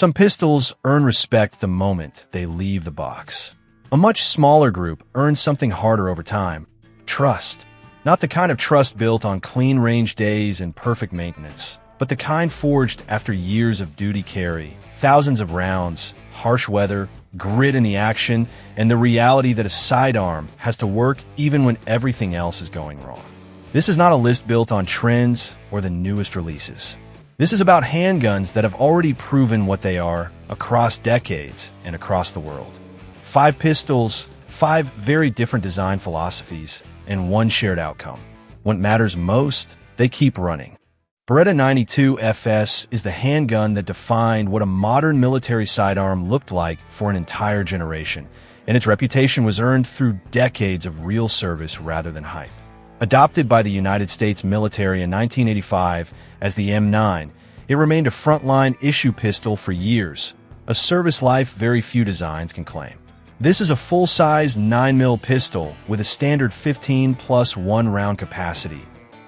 Some pistols earn respect the moment they leave the box. A much smaller group earns something harder over time: trust. Not the kind of trust built on clean range days and perfect maintenance, but the kind forged after years of duty carry, thousands of rounds, harsh weather, grit in the action, and the reality that a sidearm has to work even when everything else is going wrong. This is not a list built on trends or the newest releases. This is about handguns that have already proven what they are across decades and across the world. 5 pistols, 5 very different design philosophies, and one shared outcome. What matters most, they keep running. Beretta 92 FS is the handgun that defined what a modern military sidearm looked like for an entire generation, and its reputation was earned through decades of real service rather than hype. Adopted by the United States military in 1985 as the M9, it remained a frontline issue pistol for years, a service life very few designs can claim. This is a full-size 9mm pistol with a standard 15 plus 1 round capacity,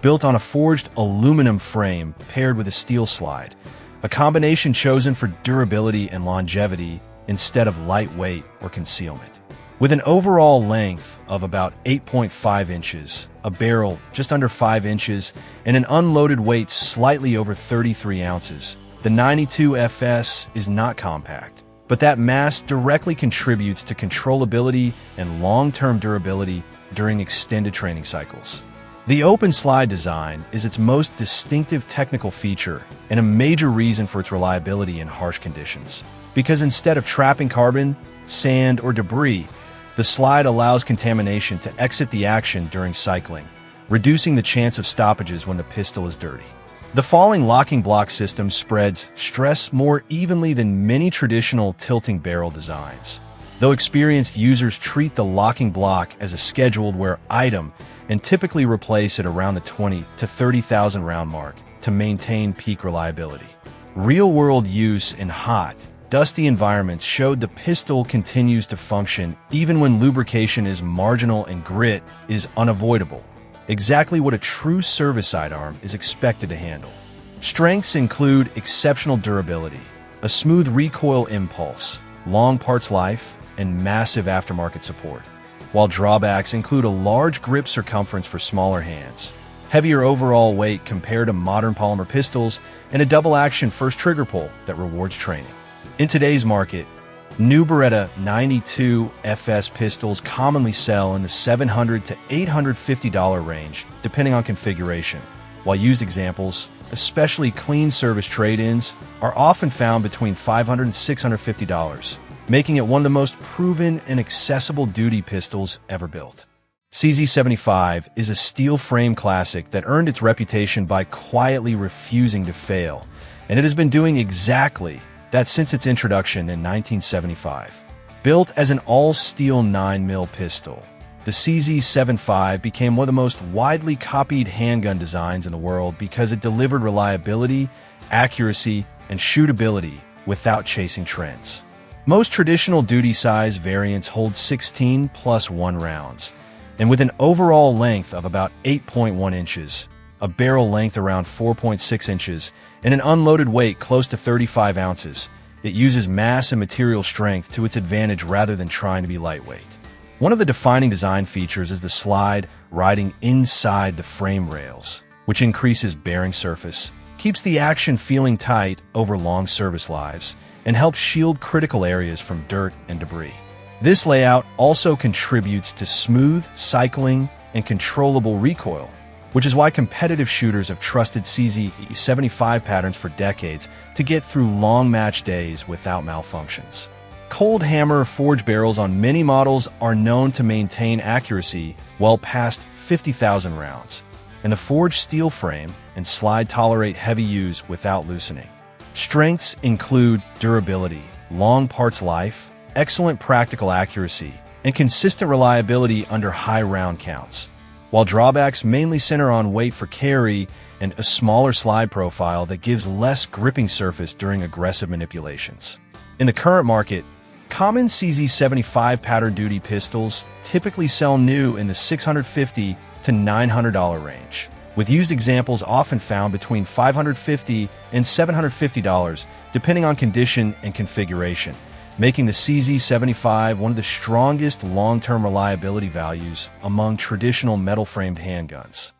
built on a forged aluminum frame paired with a steel slide, a combination chosen for durability and longevity instead of lightweight or concealment. With an overall length of about 8.5 inches, a barrel just under 5 inches, and an unloaded weight slightly over 33 ounces, the 92 FS is not compact, but that mass directly contributes to controllability and long-term durability during extended training cycles. The open slide design is its most distinctive technical feature and a major reason for its reliability in harsh conditions. Because instead of trapping carbon, sand, or debris, the slide allows contamination to exit the action during cycling, reducing the chance of stoppages when the pistol is dirty. The falling locking block system spreads stress more evenly than many traditional tilting barrel designs, though experienced users treat the locking block as a scheduled wear item and typically replace it around the 20 to 30,000 round mark to maintain peak reliability. Real-world use in hot, dusty environments showed the pistol continues to function even when lubrication is marginal and grit is unavoidable, exactly what a true service sidearm is expected to handle. Strengths include exceptional durability, a smooth recoil impulse, long parts life, and massive aftermarket support, while drawbacks include a large grip circumference for smaller hands, heavier overall weight compared to modern polymer pistols, and a double-action first trigger pull that rewards training. In today's market, new Beretta 92 FS pistols commonly sell in the $700 to $850 range, depending on configuration, while used examples, especially clean service trade-ins, are often found between $500 and $650, making it one of the most proven and accessible duty pistols ever built. CZ75 is a steel frame classic that earned its reputation by quietly refusing to fail, and it has been doing exactly that since its introduction in 1975. Built as an all-steel 9mm pistol, the CZ75 became one of the most widely copied handgun designs in the world because it delivered reliability, accuracy, and shootability without chasing trends. Most traditional duty-size variants hold 16 plus 1 rounds, and with an overall length of about 8.1 inches, a barrel length around 4.6 inches, and an unloaded weight close to 35 ounces, it uses mass and material strength to its advantage rather than trying to be lightweight. One of the defining design features is the slide riding inside the frame rails, which increases bearing surface, keeps the action feeling tight over long service lives, and helps shield critical areas from dirt and debris. This layout also contributes to smooth cycling and controllable recoil, which is why competitive shooters have trusted CZ75 patterns for decades to get through long match days without malfunctions. Cold hammer forged barrels on many models are known to maintain accuracy well past 50,000 rounds, and the forged steel frame and slide tolerate heavy use without loosening. Strengths include durability, long parts life, excellent practical accuracy, and consistent reliability under high round counts, while drawbacks mainly center on weight for carry and a smaller slide profile that gives less gripping surface during aggressive manipulations. In the current market, common CZ75 pattern duty pistols typically sell new in the $650 to $900 range, with used examples often found between $550 and $750, depending on condition and configuration, making the CZ75 one of the strongest long-term reliability values among traditional metal-framed handguns.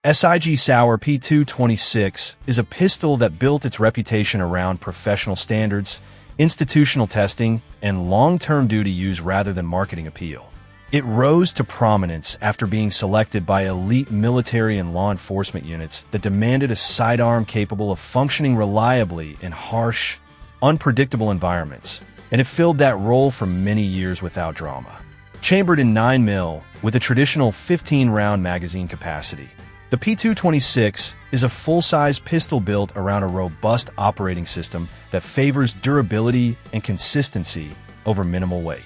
SIG Sauer P226 is a pistol that built its reputation around professional standards, institutional testing, and long-term duty use rather than marketing appeal. It rose to prominence after being selected by elite military and law enforcement units that demanded a sidearm capable of functioning reliably in harsh, unpredictable environments, and it filled that role for many years without drama. Chambered in 9mm with a traditional 15-round magazine capacity, the P226 is a full-size pistol built around a robust operating system that favors durability and consistency over minimal weight.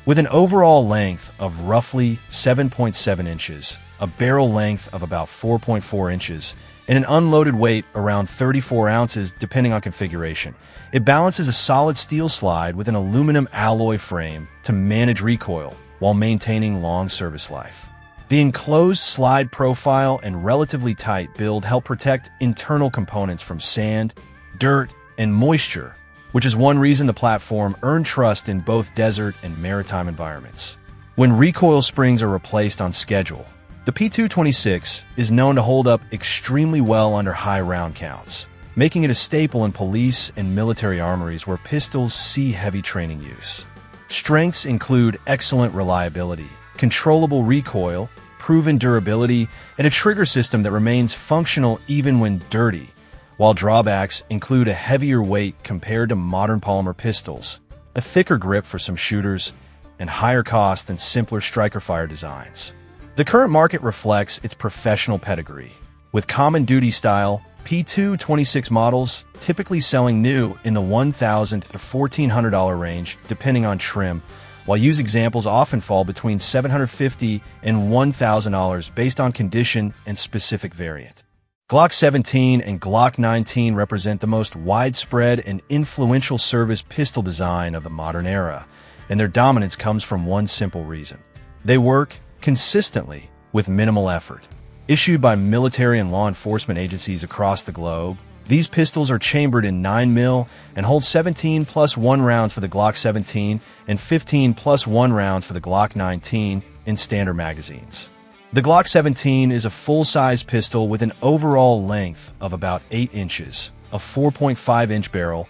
With an overall length of roughly 7.7 inches, a barrel length of about 4.4 inches, and an unloaded weight around 34 ounces depending on configuration, it balances a solid steel slide with an aluminum alloy frame to manage recoil while maintaining long service life. The enclosed slide profile and relatively tight build help protect internal components from sand, dirt, and moisture, which is one reason the platform earned trust in both desert and maritime environments. When recoil springs are replaced on schedule, the P226 is known to hold up extremely well under high round counts, making it a staple in police and military armories where pistols see heavy training use. Strengths include excellent reliability, controllable recoil, proven durability, and a trigger system that remains functional even when dirty, while drawbacks include a heavier weight compared to modern polymer pistols, a thicker grip for some shooters, and higher cost than simpler striker-fire designs. The current market reflects its professional pedigree, with common duty style P226 models typically selling new in the $1,000 to $1,400 range depending on trim, while used examples often fall between $750 and $1,000 based on condition and specific variant. Glock 17 and Glock 19 represent the most widespread and influential service pistol design of the modern era, and their dominance comes from one simple reason. They work consistently with minimal effort. Issued by military and law enforcement agencies across the globe, these pistols are chambered in 9mm and hold 17 plus 1 rounds for the Glock 17 and 15 plus 1 rounds for the Glock 19 in standard magazines. The Glock 17 is a full-size pistol with an overall length of about 8 inches, a 4.5-inch barrel,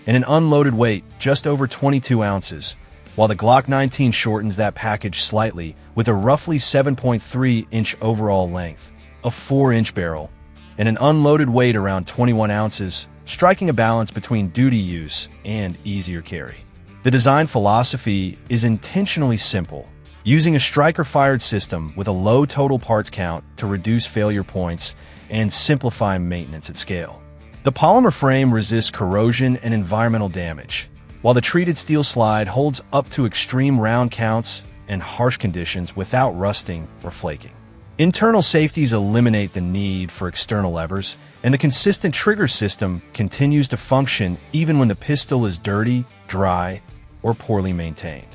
and an unloaded weight just over 22 ounces, while the Glock 19 shortens that package slightly with a roughly 7.3-inch overall length, a 4-inch barrel, and an unloaded weight around 21 ounces, striking a balance between duty use and easier carry. The design philosophy is intentionally simple, using a striker-fired system with a low total parts count to reduce failure points and simplify maintenance at scale. The polymer frame resists corrosion and environmental damage, while the treated steel slide holds up to extreme round counts and harsh conditions without rusting or flaking. Internal safeties eliminate the need for external levers, and the consistent trigger system continues to function even when the pistol is dirty, dry, or poorly maintained.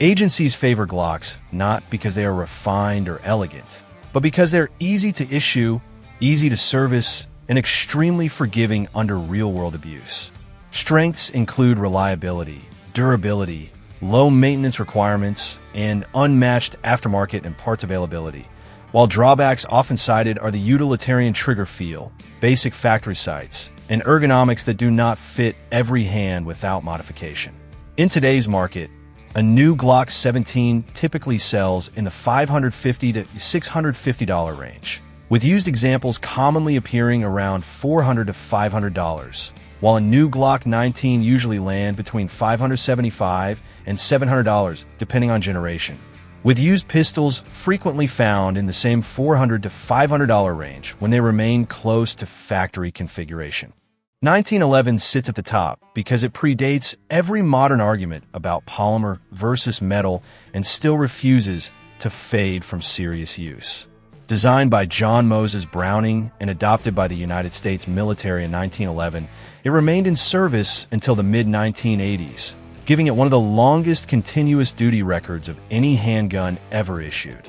Agencies favor Glocks not because they are refined or elegant, but because they're easy to issue, easy to service, and extremely forgiving under real-world abuse. Strengths include reliability, durability, low maintenance requirements, and unmatched aftermarket and parts availability, while drawbacks often cited are the utilitarian trigger feel, basic factory sights, and ergonomics that do not fit every hand without modification. In today's market, a new Glock 17 typically sells in the $550 to $650 range, with used examples commonly appearing around $400 to $500, while a new Glock 19 usually land between $575 and $700 depending on generation, with used pistols frequently found in the same $400 to $500 range when they remain close to factory configuration. 1911 sits at the top because it predates every modern argument about polymer versus metal and still refuses to fade from serious use. Designed by John Moses Browning and adopted by the United States military in 1911, it remained in service until the mid-1980s, giving it one of the longest continuous duty records of any handgun ever issued.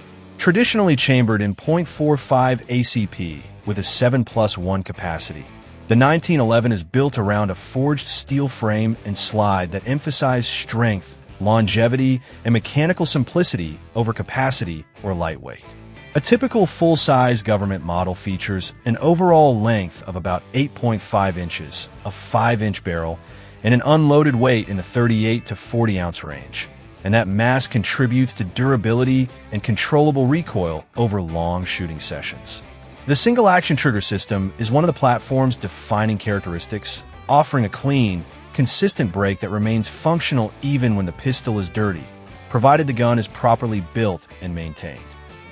Traditionally chambered in .45 ACP with a 7+1 capacity, the 1911 is built around a forged steel frame and slide that emphasize strength, longevity, and mechanical simplicity over capacity or lightweight. A typical full-size government model features an overall length of about 8.5 inches, a 5-inch barrel, and an unloaded weight in the 38 to 40-ounce range. And that mass contributes to durability and controllable recoil over long shooting sessions. The single-action trigger system is one of the platform's defining characteristics, offering a clean, consistent break that remains functional even when the pistol is dirty, provided the gun is properly built and maintained.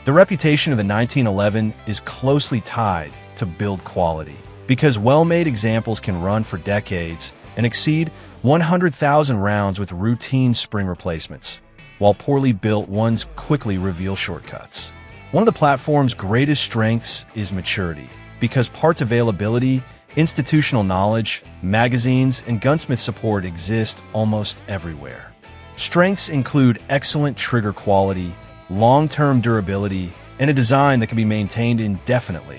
The reputation of the 1911 is closely tied to build quality, because well-made examples can run for decades and exceed 100,000 rounds with routine spring replacements, while poorly built ones quickly reveal shortcuts. One of the platform's greatest strengths is maturity, because parts availability, institutional knowledge, magazines, and gunsmith support exist almost everywhere. Strengths include excellent trigger quality, long-term durability, and a design that can be maintained indefinitely,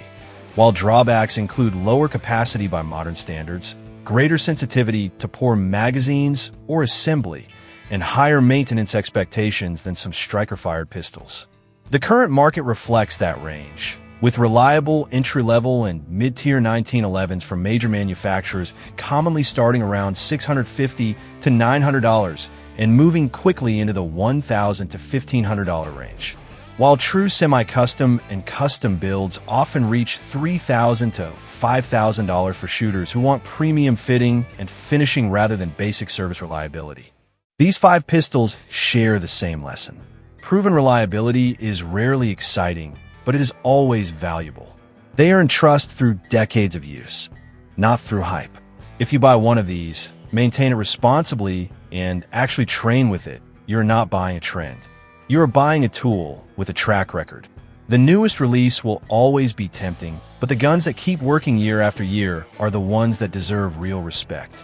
while drawbacks include lower capacity by modern standards, greater sensitivity to poor magazines or assembly, and higher maintenance expectations than some striker-fired pistols. The current market reflects that range, with reliable entry-level and mid-tier 1911s from major manufacturers commonly starting around $650 to $900 and moving quickly into the $1,000 to $1,500 range, while true semi-custom and custom builds often reach $3,000 to $5,000 for shooters who want premium fitting and finishing rather than basic service reliability. These 5 pistols share the same lesson. Proven reliability is rarely exciting, but it is always valuable. They earn trust through decades of use, not through hype. If you buy one of these, maintain it responsibly, and actually train with it, you're not buying a trend. You are buying a tool with a track record. The newest release will always be tempting, but the guns that keep working year after year are the ones that deserve real respect.